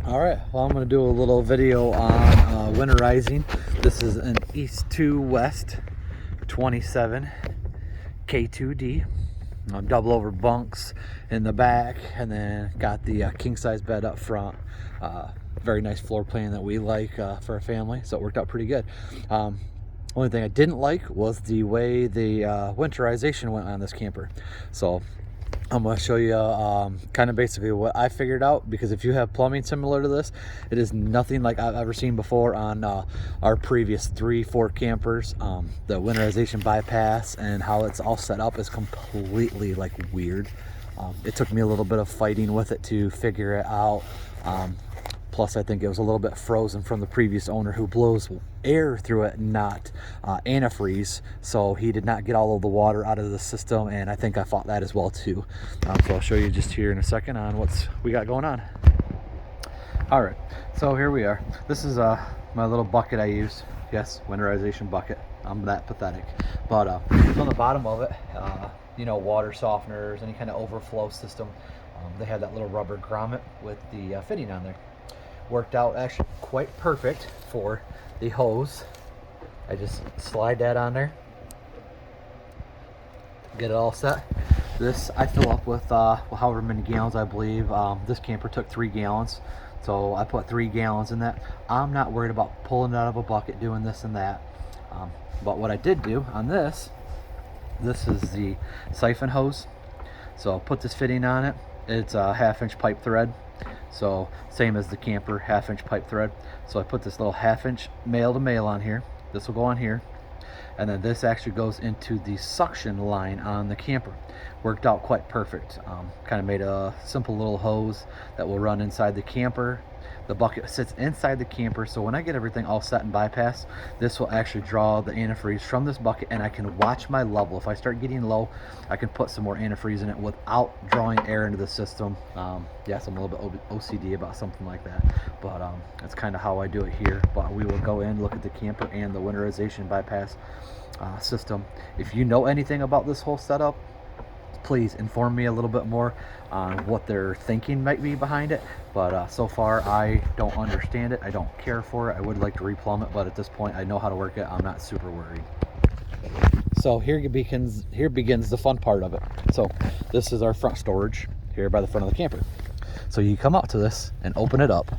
All right, well, I'm going to do a little video on winterizing. This is an East to West 27 K2D. Double over bunks in the back, and then got the king size bed up front. Very nice floor plan that we like for a family, so it worked out pretty good. Only thing I didn't like was the way the winterization went on this camper. So I'm going to show you kind of basically what I figured out, because if you have plumbing similar to this, it is nothing like I've ever seen before on our previous 3-4 campers. The winterization bypass and how it's all set up is completely like weird. It took me a little bit of fighting with it to figure it out. Plus, I think it was a little bit frozen from the previous owner, who blows air through it, not antifreeze. So he did not get all of the water out of the system, and I think I fought that as well too. So I'll show you just here in a second on what's we got going on. All right, so here we are. This is my little bucket I use. Yes, winterization bucket. I'm that pathetic. But on the bottom of it, you know, water softeners, any kind of overflow system. They had that little rubber grommet with the fitting on there. Worked out actually quite perfect for the hose. I just slide that on there, get it all set. This I fill up with however many gallons I believe. This camper took 3 gallons, so I put 3 gallons in that. I'm not worried about pulling it out of a bucket, doing this and that. But what I did do on this is the siphon hose. So I'll put this fitting on it. It's a 1/2-inch pipe thread. So same as the camper, 1/2-inch pipe thread. So I put this little 1/2-inch male to male on here. This will go on here, and then this actually goes into the suction line on the camper. Worked out quite perfect. Kind of made a simple little hose that will run inside the camper. The bucket sits inside the camper, so when I get everything all set and bypass, this will actually draw the antifreeze from this bucket, and I can watch my level. If I start getting low, I can put some more antifreeze in it without drawing air into the system. Yes, I'm a little bit OCD about something like that, but that's kind of how I do it here. But we will go in, look at the camper and the winterization bypass system. If you know anything about this whole setup, please inform me a little bit more on what their thinking might be behind it. But so far I don't understand it. I don't care for it. I would like to replumb it, but at this point I know how to work it. I'm not super worried. So here begins the fun part of it. So this is our front storage here by the front of the camper. So you come out to this and open it up.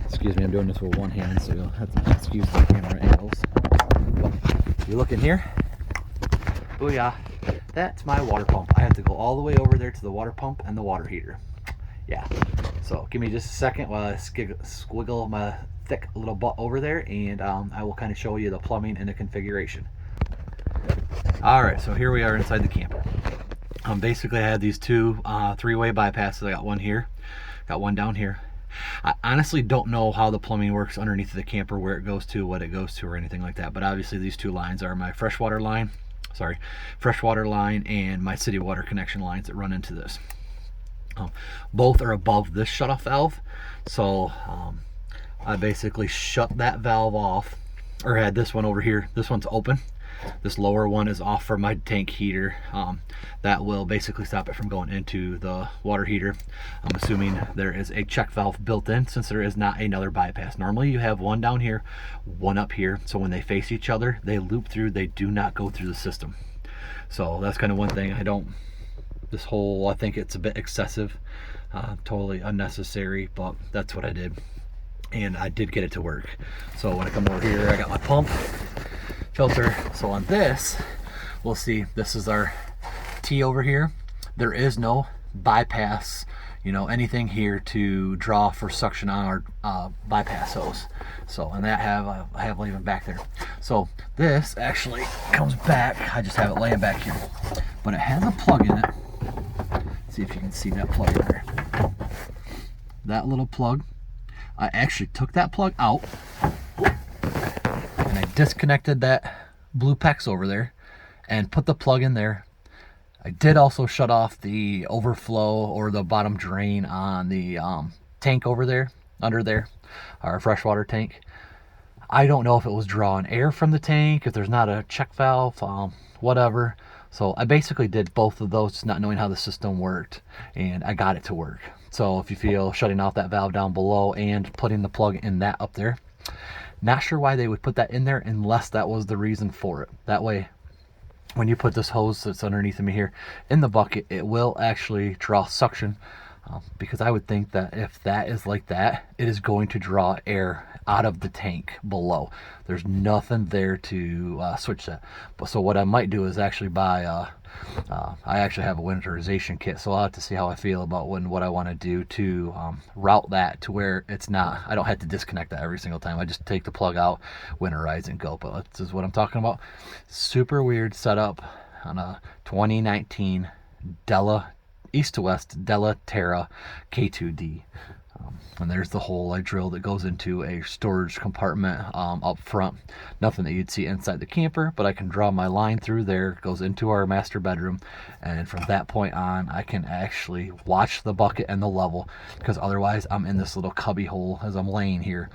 Excuse me, I'm doing this with one hand, so you'll have to excuse the camera angles. But you look in here. Booyah. That's my water pump. I have to go all the way over there to the water pump and the water heater. Yeah, so give me just a second while I squiggle my thick little butt over there, and I will kind of show you the plumbing and the configuration. All right, so here we are inside the camper. Basically I had these two 3-way bypasses. I got one here, got one down here. I honestly don't know how the plumbing works underneath the camper, where it goes to, what it goes to, or anything like that, but obviously these two lines are my freshwater line and my city water connection lines that run into this. Both are above this shutoff valve, so I basically shut that valve off, or had this one over here. This one's open. This lower one is off for my tank heater. That will basically stop it from going into the water heater. I'm assuming there is a check valve built in, since there is not another bypass. Normally you have one down here, one up here, so when they face each other, they loop through. They do not go through the system. So that's kind of one thing I think it's a bit excessive, totally unnecessary, but that's what I did, and I did get it to work. So when I come over here, I got my pump filter. So on this, we'll see, this is our T over here. There is no bypass, you know, anything here to draw for suction on our bypass hose. So, and that I have leaving back there. So this actually comes back. I just have it laying back here, but it has a plug in it. Let's see if you can see that plug there. That little plug, I actually took that plug out and I disconnected that blue PEX over there and put the plug in there. I did also shut off the overflow or the bottom drain on the tank over there, under there, our freshwater tank. I don't know if it was drawing air from the tank, if there's not a check valve, whatever. So I basically did both of those, not knowing how the system worked, and I got it to work. So if you feel shutting off that valve down below and putting the plug in that up there, not sure why they would put that in there unless that was the reason for it. That way, when you put this hose that's underneath me here in the bucket, it will actually draw suction, because I would think that if that is like that, it is going to draw air out of the tank below. There's nothing there to switch that. But so what I might do is actually buy I actually have a winterization kit, so I'll have to see how I feel about what I want to do to route that to where it's not, I don't have to disconnect that every single time. I just take the plug out, winterize, and go. But this is what I'm talking about. Super weird setup on a 2019 East to West Della Terra K2D. And there's the hole I drilled that goes into a storage compartment up front. Nothing that you'd see inside the camper, but I can draw my line through there. It goes into our master bedroom, and from that point on, I can actually watch the bucket and the level, because otherwise I'm in this little cubby hole as I'm laying here,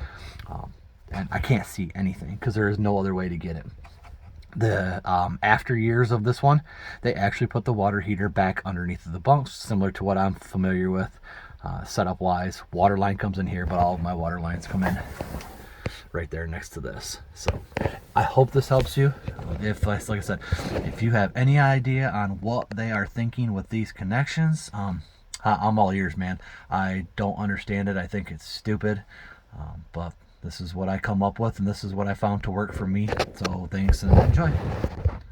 and I can't see anything because there is no other way to get it. The after years of this one, they actually put the water heater back underneath the bunks, similar to what I'm familiar with. Setup wise, water line comes in here, but all of my water lines come in right there next to this. So I hope this helps you. If, like I said, if you have any idea on what they are thinking with these connections, I'm all ears, man. I don't understand it. I think it's stupid, but this is what I come up with, and this is what I found to work for me. So thanks and enjoy.